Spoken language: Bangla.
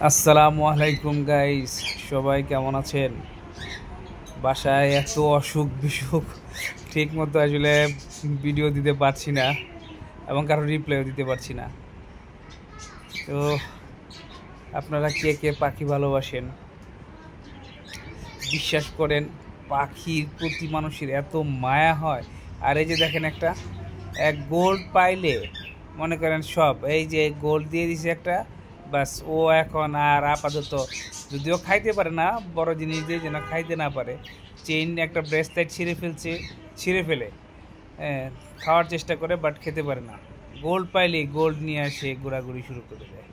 আসসালামু আলাইকুম গাইস, সবাই কেমন আছেন? বাসায় এত অসুখ বিসুখ, ঠিক মতো আসলে ভিডিও দিতে পারছি না এবং কারো রিপ্লাইও দিতে পারছি না। তো আপনারা কে কে পাখি ভালোবাসেন? বিশ্বাস করেন, পাখির প্রতি মানুষের এত মায়া হয়। আর এই যে দেখেন, একটা এক গোল্ড পাইলে মনে করেন সব, এই যে গোল্ড দিয়ে দিছে একটা, বাস ও এখন আর আপাতত, যদিও খাইতে পারে না, বড় জিনিস দিয়ে যেন খাইতে না পারে, চেইন একটা ব্রেসলেট ছিঁড়ে ফেলে, হ্যাঁ, খাওয়ার চেষ্টা করে বাট খেতে পারে না। গোল্ড পাইলে গোল্ড নিয়ে আসে ঘোরাঘুরি শুরু করে দেয়।